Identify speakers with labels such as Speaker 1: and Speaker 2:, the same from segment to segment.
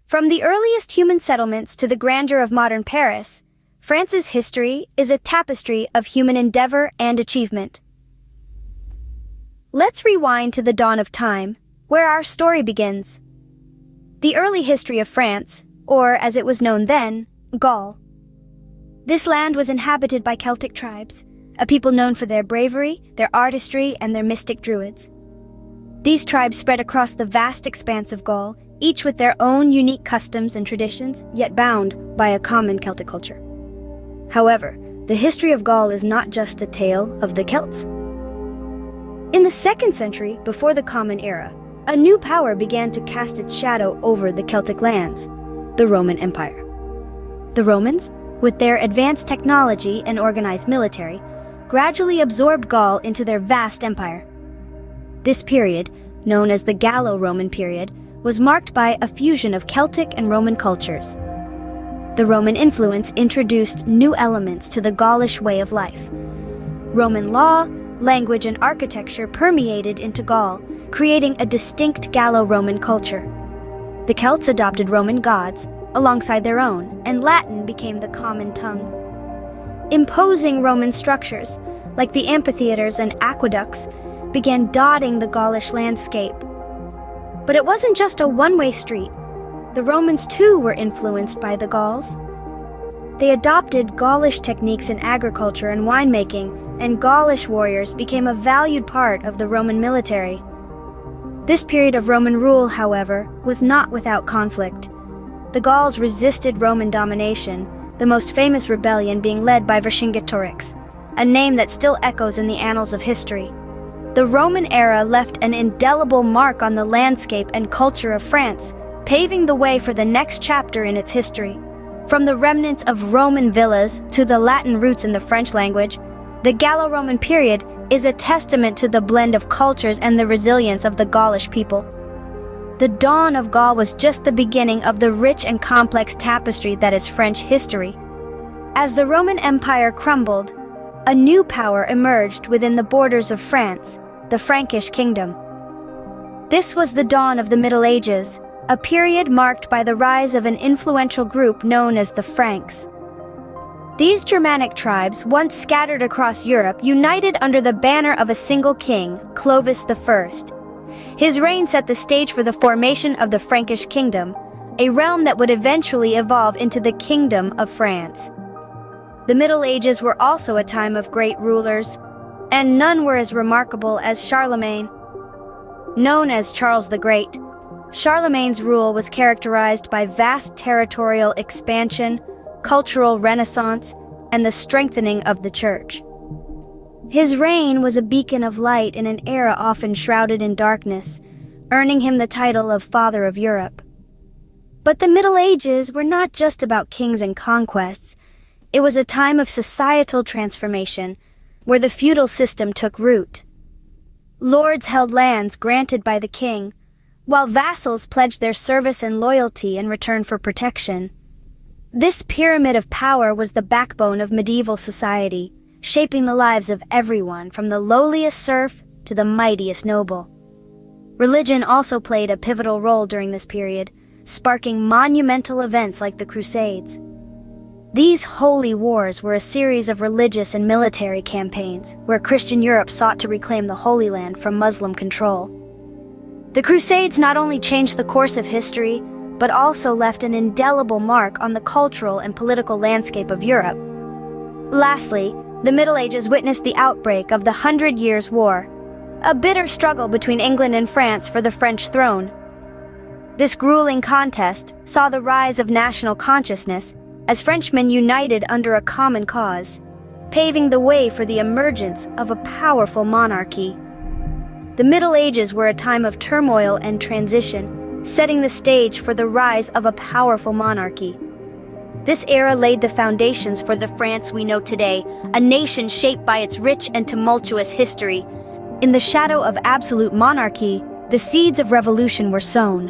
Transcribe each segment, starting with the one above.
Speaker 1: From the earliest human settlements to the grandeur of modern Paris, France's history is a tapestry of human endeavor and achievement. Let's rewind to the dawn of time, where our story begins. The early history of France, or as it was known then, Gaul. This land was inhabited by Celtic tribes, a people known for their bravery, their artistry, and their mystic druids. These tribes spread across the vast expanse of Gaul, each with their own unique customs and traditions, yet bound by a common Celtic culture. However, the history of Gaul is not just a tale of the Celts. In the 2nd century, before the Common Era, a new power began to cast its shadow over the Celtic lands, the Roman Empire. The Romans, with their advanced technology and organized military, gradually absorbed Gaul into their vast empire. This period, known as the Gallo-Roman period, was marked by a fusion of Celtic and Roman cultures. The Roman influence introduced new elements to the Gaulish way of life. Roman law, language, and architecture permeated into Gaul, creating a distinct Gallo-Roman culture. The Celts adopted Roman gods alongside their own, and Latin became the common tongue. Imposing Roman structures, like the amphitheaters and aqueducts, began dotting the Gaulish landscape. But it wasn't just a one-way street. The Romans too were influenced by the Gauls. They adopted Gaulish techniques in agriculture and winemaking, and Gaulish warriors became a valued part of the Roman military. This period of Roman rule, however, was not without conflict. The Gauls resisted Roman domination, the most famous rebellion being led by Vercingetorix, a name that still echoes in the annals of history. The Roman era left an indelible mark on the landscape and culture of France, paving the way for the next chapter in its history. From the remnants of Roman villas to the Latin roots in the French language, the Gallo-Roman period is a testament to the blend of cultures and the resilience of the Gaulish people. The dawn of Gaul was just the beginning of the rich and complex tapestry that is French history. As the Roman Empire crumbled, a new power emerged within the borders of France, the Frankish kingdom. This was the dawn of the Middle Ages, a period marked by the rise of an influential group known as the Franks. These Germanic tribes, once scattered across Europe, united under the banner of a single king, Clovis I. His reign set the stage for the formation of the Frankish kingdom, a realm that would eventually evolve into the Kingdom of France. The Middle Ages were also a time of great rulers, and none were as remarkable as Charlemagne. Known as Charles the Great, Charlemagne's rule was characterized by vast territorial expansion, cultural renaissance, and the strengthening of the church. His reign was a beacon of light in an era often shrouded in darkness, earning him the title of Father of Europe. But the Middle Ages were not just about kings and conquests. It was a time of societal transformation, where the feudal system took root. Lords held lands granted by the king, while vassals pledged their service and loyalty in return for protection. This pyramid of power was the backbone of medieval society, shaping the lives of everyone from the lowliest serf to the mightiest noble. Religion also played a pivotal role during this period, sparking monumental events like the Crusades. These holy wars were a series of religious and military campaigns where Christian Europe sought to reclaim the Holy Land from Muslim control. The Crusades not only changed the course of history, but also left an indelible mark on the cultural and political landscape of Europe. Lastly, the Middle Ages witnessed the outbreak of the 100 Years' War, a bitter struggle between England and France for the French throne. This grueling contest saw the rise of national consciousness as Frenchmen united under a common cause, paving the way for the emergence of a powerful monarchy. The Middle Ages were a time of turmoil and transition, setting the stage for the rise of a powerful monarchy. This era laid the foundations for the France we know today, a nation shaped by its rich and tumultuous history. In the shadow of absolute monarchy, the seeds of revolution were sown.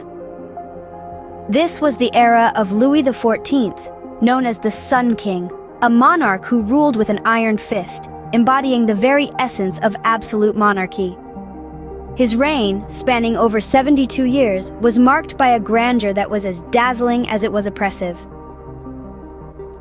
Speaker 1: This was the era of Louis XIV, known as the Sun King, a monarch who ruled with an iron fist, embodying the very essence of absolute monarchy. His reign, spanning over 72 years, was marked by a grandeur that was as dazzling as it was oppressive.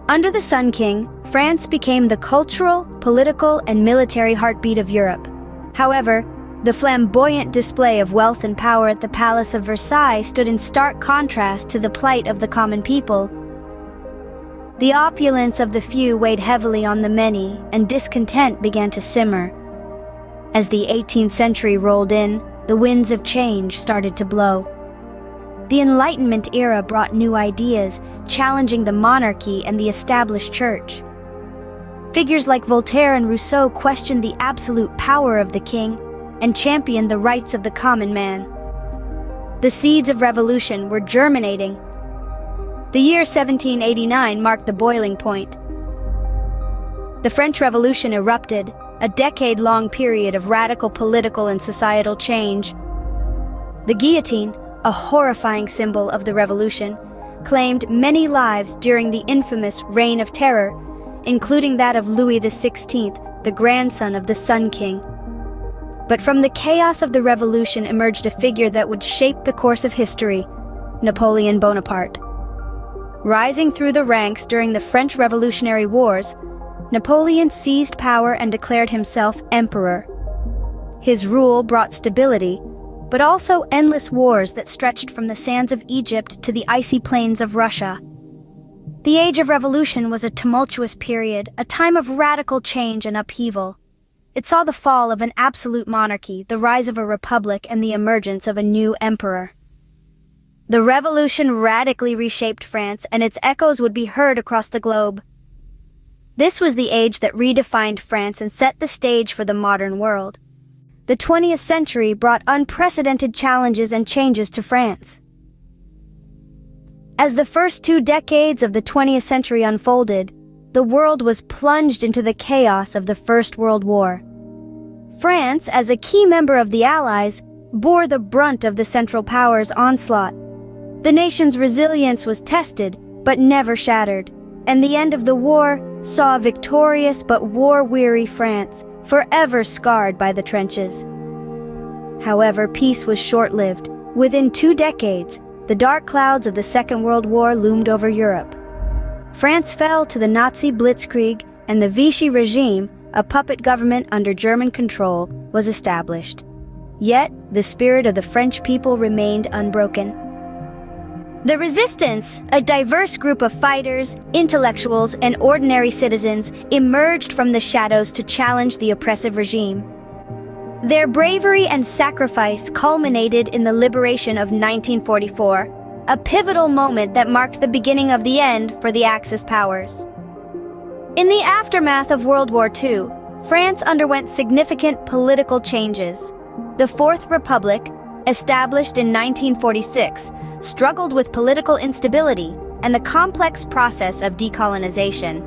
Speaker 1: Under the Sun King, France became the cultural, political, and military heartbeat of Europe. However, the flamboyant display of wealth and power at the Palace of Versailles stood in stark contrast to the plight of the common people. The opulence of the few weighed heavily on the many, and discontent began to simmer. As the 18th century rolled in, the winds of change started to blow. The Enlightenment era brought new ideas, challenging the monarchy and the established church. Figures like Voltaire and Rousseau questioned the absolute power of the king and championed the rights of the common man. The seeds of revolution were germinating. The year 1789 marked the boiling point. The French Revolution erupted, a decade-long period of radical political and societal change. The guillotine, a horrifying symbol of the revolution, claimed many lives during the infamous Reign of Terror, including that of Louis XVI, the grandson of the Sun King. But from the chaos of the revolution emerged a figure that would shape the course of history: Napoleon Bonaparte. Rising through the ranks during the French Revolutionary Wars, Napoleon seized power and declared himself emperor. His rule brought stability, but also endless wars that stretched from the sands of Egypt to the icy plains of Russia. The Age of Revolution was a tumultuous period, a time of radical change and upheaval. It saw the fall of an absolute monarchy, the rise of a republic, and the emergence of a new emperor. The revolution radically reshaped France, and its echoes would be heard across the globe. This was the age that redefined France and set the stage for the modern world. The 20th century brought unprecedented challenges and changes to France. As the first 2 decades of the 20th century unfolded, the world was plunged into the chaos of the First World War. France, as a key member of the Allies, bore the brunt of the Central Powers' onslaught. The nation's resilience was tested, but never shattered, and the end of the war saw a victorious but war-weary France, forever scarred by the trenches. However, peace was short-lived. Within 2 decades, the dark clouds of the Second World War loomed over Europe. France fell to the Nazi blitzkrieg, and the Vichy regime, a puppet government under German control, was established. Yet, the spirit of the French people remained unbroken. The resistance, a diverse group of fighters, intellectuals, and ordinary citizens, emerged from the shadows to challenge the oppressive regime. Their bravery and sacrifice culminated in the liberation of 1944, a pivotal moment that marked the beginning of the end for the Axis powers. In the aftermath of World War II, France underwent significant political changes. The Fourth Republic, established in 1946, struggled with political instability and the complex process of decolonization.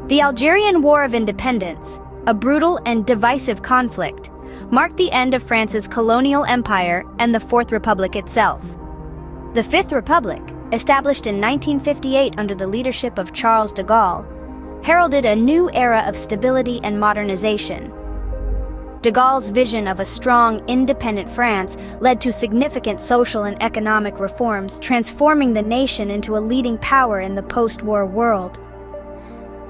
Speaker 1: The Algerian War of Independence, a brutal and divisive conflict, marked the end of France's colonial empire and the Fourth Republic itself. The Fifth Republic, established in 1958 under the leadership of Charles de Gaulle, heralded a new era of stability and modernization. De Gaulle's vision of a strong, independent France led to significant social and economic reforms, transforming the nation into a leading power in the post-war world.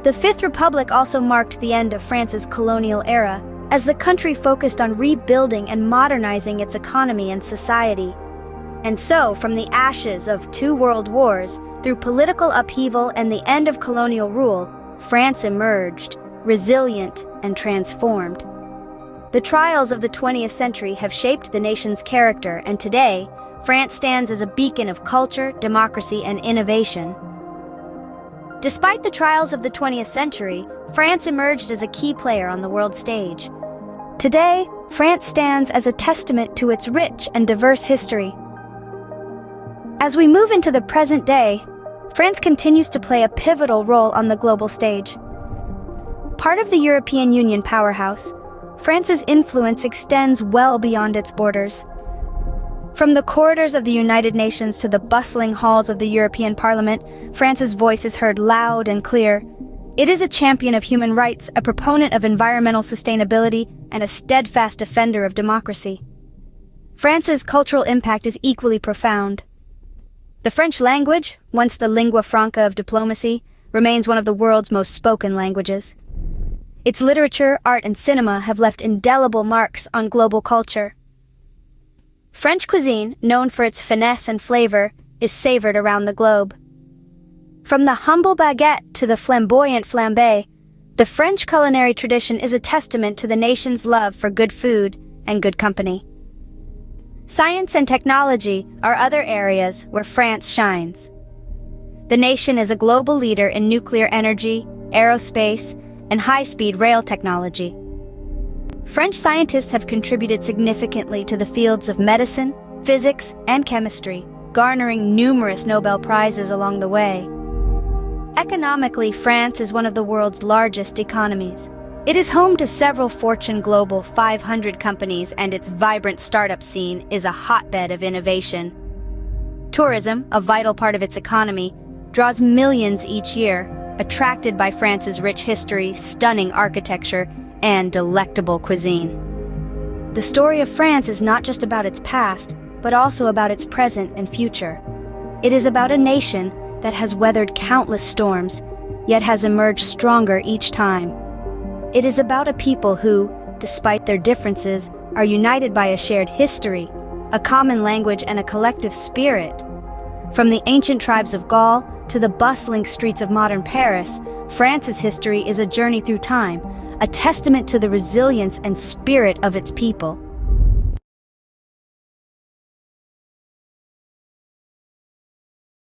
Speaker 1: The Fifth Republic also marked the end of France's colonial era, as the country focused on rebuilding and modernizing its economy and society. And so, from the ashes of 2 world wars, through political upheaval and the end of colonial rule, France emerged, resilient and transformed. The trials of the 20th century have shaped the nation's character, and today, France stands as a beacon of culture, democracy, and innovation. Despite the trials of the 20th century, France emerged as a key player on the world stage. Today, France stands as a testament to its rich and diverse history. As we move into the present day, France continues to play a pivotal role on the global stage. Part of the European Union powerhouse, France's influence extends well beyond its borders. From the corridors of the United Nations to the bustling halls of the European Parliament, France's voice is heard loud and clear. It is a champion of human rights, a proponent of environmental sustainability, and a steadfast defender of democracy. France's cultural impact is equally profound. The French language, once the lingua franca of diplomacy, remains one of the world's most spoken languages. Its literature, art, and cinema have left indelible marks on global culture. French cuisine, known for its finesse and flavor, is savored around the globe. From the humble baguette to the flamboyant flambé, the French culinary tradition is a testament to the nation's love for good food and good company. Science and technology are other areas where France shines. The nation is a global leader in nuclear energy, aerospace, and high-speed rail technology. French scientists have contributed significantly to the fields of medicine, physics, and chemistry, garnering numerous Nobel Prizes along the way. Economically, France is one of the world's largest economies. It is home to several Fortune Global 500 companies, and its vibrant startup scene is a hotbed of innovation. Tourism, a vital part of its economy, draws millions each year, attracted by France's rich history, stunning architecture, and delectable cuisine. The story of France is not just about its past, but also about its present and future. It is about a nation that has weathered countless storms, yet has emerged stronger each time. It is about a people who, despite their differences, are united by a shared history, a common language, and a collective spirit. From the ancient tribes of Gaul to the bustling streets of modern Paris, France's history is a journey through time, a testament to the resilience and spirit of its people.